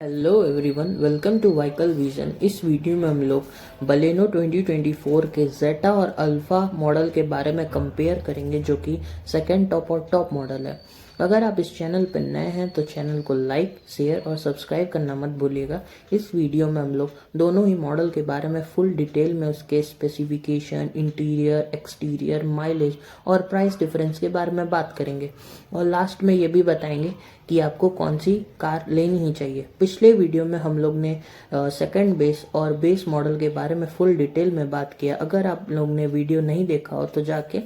Hello everyone, welcome to vehicle vision. इस video में हम लोग बलेनो 2024 के जेटा और अल्फा मॉडल के बारे में कंपेयर करेंगे, जो कि सेकंड टॉप और टॉप मॉडल है। अगर आप इस चैनल पर नए हैं तो चैनल को लाइक, शेयर और सब्सक्राइब करना मत भूलिएगा। इस वीडियो में हम लोग दोनों ही मॉडल के बारे में फुल डिटेल में उसके स्पेसिफिकेशन, इंटीरियर, एक्सटीरियर, माइलेज और प्राइस डिफरेंस के बारे में बात करेंगे, और लास्ट में ये भी बताएंगे कि आपको कौन सी कार लेनी ही चाहिए। पिछले वीडियो में हम लोग ने सेकंड बेस और बेस मॉडल के बारे में फुल डिटेल में बात किया। अगर आप लोग ने वीडियो नहीं देखा हो तो जाके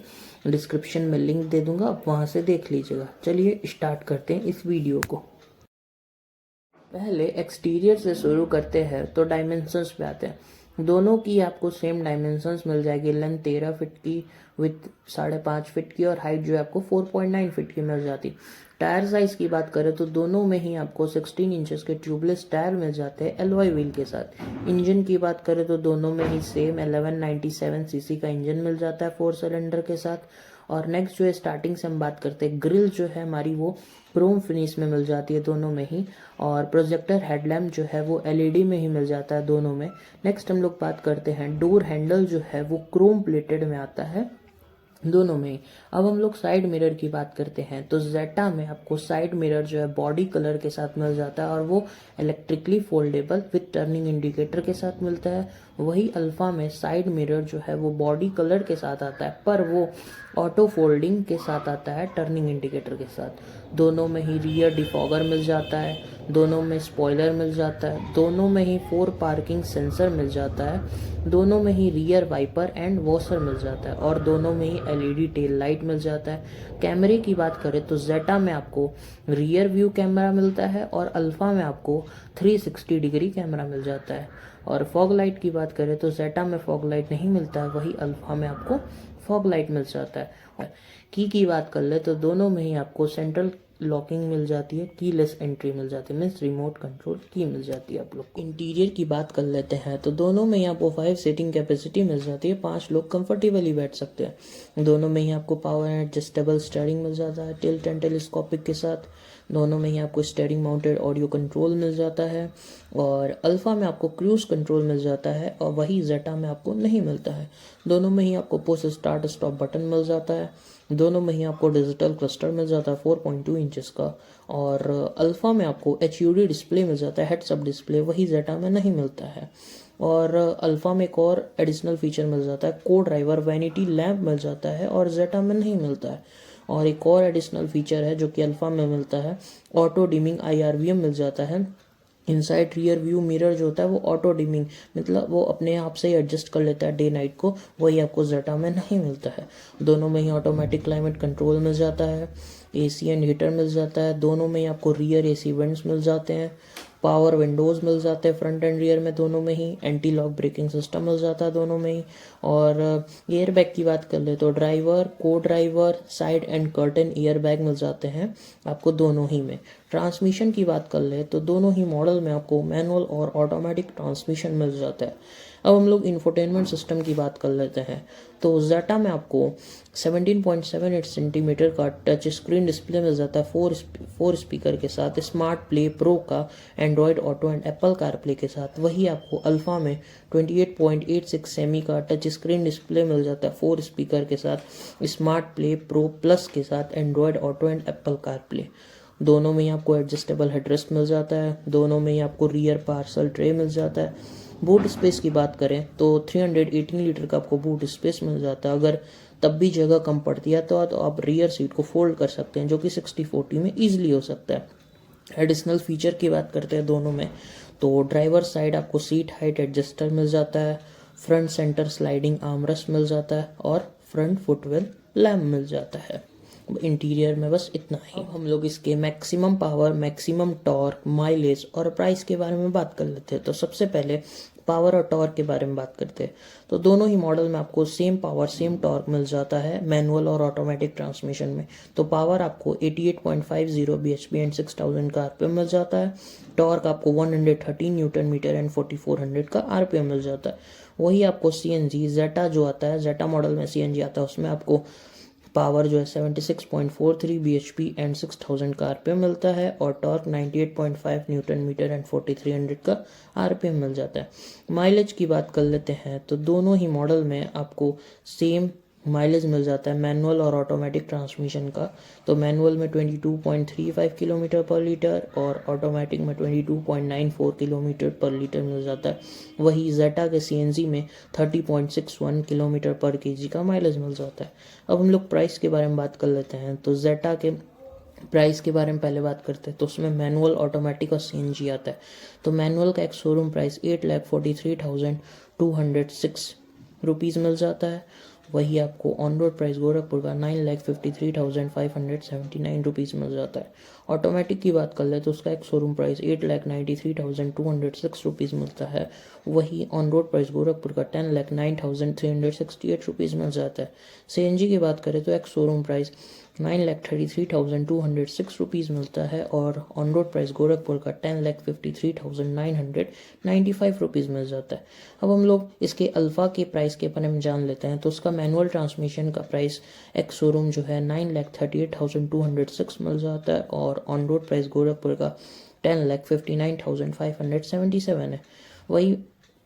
डिस्क्रिप्शन में लिंक दे दूंगा, आप वहां से देख लीजिएगा। चलिए स्टार्ट करते हैं इस वीडियो को। पहले एक्सटीरियर से शुरू करते हैं तो डायमेंशंस पे आते हैं। दोनों की आपको सेम डायमेंशंस मिल जाएगी। लेंथ 13 फीट की, विथ 5.5 फीट की, और हाइट जो है आपको 4.9 फीट की मिल जाती। टायर साइज की बात करें तो दोनों में ही आपको 16 इंचेस के ट्यूबलेस टायर मिल जाते हैं एलॉय व्हील के साथ। इंजन की बात करें तो दोनों में ही सेम 1197 सीसी का इंजन मिल जाता है 4 सिलेंडर के साथ। और नेक्स्ट जो है, स्टार्टिंग से हम बात करते हैं, ग्रिल जो है हमारी वो क्रोम फिनिश में मिल जाती है दोनों में ही। और प्रोजेक्टर हेडलैम्प जो है वो एलईडी में ही मिल जाता है दोनों में। नेक्स्ट हम लोग बात करते हैं, डोर हैंडल जो है वो क्रोम प्लेटेड में आता है दोनों में। अब हम लोग साइड मिरर की बात करते हैं तो जेटा में आपको साइड मिरर जो है बॉडी कलर के साथ मिल जाता है, और वो electrically foldable with turning indicator के साथ मिलता है। वही अल्फा में साइड मिरर जो है वो बॉडी कलर के साथ आता है, पर वो ऑटो फोल्डिंग के साथ आता है टर्निंग इंडिकेटर के साथ। दोनों में ही रियर डिफॉगर मिल जाता है, दोनों में स्पॉइलर मिल जाता है, दोनों में ही 4 पार्किंग सेंसर मिल जाता है, दोनों में ही रियर वाइपर एंड वॉशर मिल जाता है, और दोनों में ही एलईडी टेल लाइट मिल जाता है। कैमरे की बात करें तो जेटा में आपको रियर व्यू कैमरा मिलता है, और अल्फा में आपको 360 डिग्री कैमरा मिल जाता है। और फॉग लाइट की बात करें तो जेटा में फॉग लाइट नहीं मिलता है, वही अल्फा में आपको फॉग लाइट मिल जाता है। और की बात कर ले तो दोनों में ही आपको सेंट्रल लॉकिंग मिल जाती है, कीलेस एंट्री मिल जाती है, मीन्स रिमोट कंट्रोल की मिल जाती है आप लोग को। इंटीरियर की बात कर लेते हैं तो दोनों में ही आपको 5 सीटिंग कैपेसिटी मिल जाती है, 5 लोग कंफर्टेबली बैठ सकते हैं। दोनों में ही आपको पावर एंड एडजस्टेबल स्टीयरिंग मिल जाता है टिल्ट एंड टेलीस्कोपिक के साथ। दोनों में ही आपको स्टीयरिंग माउंटेड ऑडियो कंट्रोल मिल जाता है, और अल्फा में आपको क्रूज कंट्रोल मिल जाता है, और वही जेटा में आपको नहीं मिलता है। दोनों में ही आपको पुश स्टार्ट स्टॉप बटन मिल जाता है, दोनों में ही आपको डिजिटल क्लस्टर मिल जाता है 4.2 इंचेस का, और अल्फा में आपको HUD डिस्प्ले मिल जाता है, हेड्स अप डिस्प्ले, वही जेटा में नहीं मिलता है। और अल्फा में एक और एडिशनल फीचर मिल जाता है, को ड्राइवर वैनिटी लैम्प मिल जाता है, और जेटा में नहीं मिलता है। और एक और एडिशनल फीचर है जो कि अल्फा में मिलता है, ऑटो डिमिंग IRVM मिल जाता है। इनसाइड रियर व्यू मिरर जो होता है वो ऑटो डिमिंग, मतलब वो अपने आप से ही एडजस्ट कर लेता है डे नाइट को, वही आपको जेटा में नहीं मिलता है। दोनों में ही ऑटोमेटिक क्लाइमेट कंट्रोल मिल जाता है, AC एंड हीटर मिल जाता है, दोनों में ही आपको रियर AC वेंट्स मिल जाते हैं, पावर विंडोज़ मिल जाते हैं फ्रंट एंड रियर में दोनों में ही, एंटी लॉक ब्रेकिंग सिस्टम मिल जाता है दोनों में ही। और एयर बैग की बात कर ले तो ड्राइवर, को driver, side and curtain air bag मिल जाते हैं आपको दोनों ही में। ट्रांसमिशन की बात कर ले तो दोनों ही मॉडल में आपको मैनुअल और ऑटोमेटिक ट्रांसमिशन मिल जाता है। अब हम लोग इंफोटेनमेंट सिस्टम की बात कर लेते हैं तो जेटा में आपको 17.78 सेंटीमीटर का टच स्क्रीन डिस्प्ले मिल जाता है 4 स्पीकर के साथ, स्मार्ट प्ले प्रो का, Android auto and Apple CarPlay के साथ। वही आपको अल्फा में 28.86 सेमी का टच स्क्रीन डिस्प्ले मिल जाता है 4 स्पीकर के साथ, स्मार्ट प्ले प्रो प्लस के साथ, Android auto and Apple CarPlay. दोनों में ही आपको एडजस्टेबल हेडरेस्ट मिल जाता है, दोनों में ही आपको रियर पार्सल ट्रे मिल जाता है। बूट स्पेस की बात करें तो 318 लीटर का आपको बूट स्पेस मिल जाता है। अगर तब भी जगह कम पड़ती है तो आप रियर सीट को फोल्ड कर सकते हैं, जो कि 60/40 में ईजिली हो सकता है। एडिशनल फीचर की बात करते हैं दोनों में तो ड्राइवर साइड आपको सीट हाइट एडजस्टर मिल जाता है, फ्रंट सेंटर स्लाइडिंग आर्मरेस्ट मिल जाता है, और फ्रंट फुटवेल लैम्प मिल जाता है। इंटीरियर में बस इतना ही। अब हम लोग इसके maximum power, maximum torque, mileage और प्राइस के बारे में बात कर लेते हैं। तो सबसे पहले पावर और टॉर्क के बारे में बात करते हैं तो दोनों ही मॉडल में आपको सेम पावर सेम टॉर्क मिल जाता है मैनुअल और ऑटोमेटिक ट्रांसमिशन में। तो पावर आपको 88.50 bhp एंड 6000 का RPM मिल जाता है। टॉर्क आपको 113 न्यूटन मीटर एंड 4400 का RPM मिल जाता है। वही आपको CNG जेटा जो आता है, जेटा मॉडल में CNG आता है, उसमें आपको पावर जो है 76.43 bhp एंड 6000 का आरपीएम मिलता है, और टॉर्क 98.5 न्यूटन मीटर एंड 4300 का आरपीएम मिल जाता है। माइलेज की बात कर लेते हैं तो दोनों ही मॉडल में आपको सेम माइलेज मिल जाता है मैनुअल और ऑटोमेटिक ट्रांसमिशन का। तो मैनुअल में 22.35 किलोमीटर पर लीटर और ऑटोमेटिक में 22.94 किलोमीटर पर लीटर मिल जाता है। वही जेटा के सीएनजी में 30.61 किलोमीटर पर केजी का माइलेज मिल जाता है। अब हम लोग प्राइस के बारे में बात कर लेते हैं। तो जेटा के प्राइस के बारे में पहले बात करते हैं। तो उसमें मैनुअल, ऑटोमेटिक और सीएनजी आता है। तो मैनुअल का एक शोरूम प्राइस 8,43,206 रुपीज़ मिल जाता है। वही आपको ऑन रोड प्राइस गोरखपुर का 9,53,579 रुपीज़ मिल जाता है। ऑटोमेटिक की बात कर ले तो उसका एक शोरूम प्राइस 8,93,206 रुपीज़ मिलता है। वही ऑन रोड प्राइस गोरखपुर का 10,09,368 रुपीज़ मिल जाता है। सीएनजी की बात करें तो एक शोरूम प्राइस 9,33,206 रुपीज़ मिलता है और ऑन रोड प्राइस गोरखपुर का 10,53,995 रुपीज़ मिल जाता है। अब हम लोग इसके अल्फ़ा के प्राइस के बारे में जान लेते हैं। तो उसका मैनुअल ट्रांसमिशन का प्राइस एक्स शोरूम जो है 9,38,206 मिल जाता है और ऑन रोड प्राइस गोरखपुर का 10,59,577 है। वही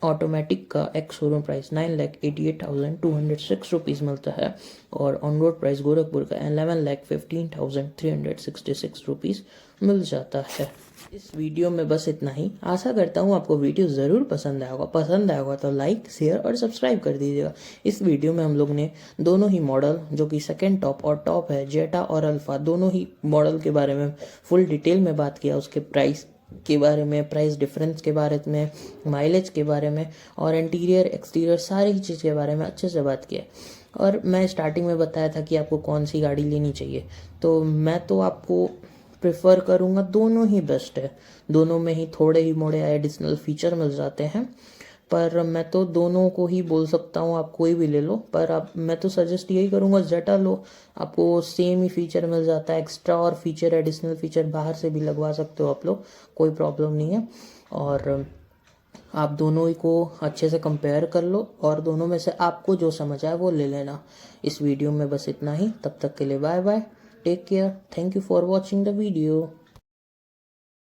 ऑटोमेटिक का एक्स शोरूम प्राइस 9,88,206 रुपीज़ मिलता है और ऑन रोड प्राइस गोरखपुर का 11,15,366 रुपीज़ मिल जाता है। इस वीडियो में बस इतना ही। आशा करता हूँ आपको वीडियो ज़रूर पसंद आएगा। पसंद आएगा तो लाइक, शेयर और सब्सक्राइब कर दीजिएगा। इस वीडियो में हम लोग ने दोनों ही मॉडल जो कि सेकंड टॉप और टॉप है, जेटा और अल्फ़ा, दोनों ही मॉडल के बारे में फुल डिटेल में बात किया। उसके प्राइस के बारे में, प्राइस डिफरेंस के बारे में, माइलेज के बारे में और इंटीरियर एक्सटीरियर सारी ही चीज़ के बारे में अच्छे से बात किया। और मैं स्टार्टिंग में बताया था कि आपको कौन सी गाड़ी लेनी चाहिए। तो मैं तो आपको प्रेफर करूँगा, दोनों ही बेस्ट है। दोनों में ही थोड़े ही मोड़े एडिशनल फीचर मिल जाते हैं, पर मैं तो दोनों को ही बोल सकता हूँ आप कोई भी ले लो। पर आप मैं तो सजेस्ट यही करूँगा जेटा लो, आपको सेम ही फीचर मिल जाता है। एक्स्ट्रा और फीचर, एडिशनल फीचर बाहर से भी लगवा सकते हो आप लोग, कोई प्रॉब्लम नहीं है। और आप दोनों ही को अच्छे से कंपेयर कर लो और दोनों में से आपको जो समझ आए वो ले लेना। इस वीडियो में बस इतना ही। तब तक के लिए bye bye, take care, thank you for watching the video.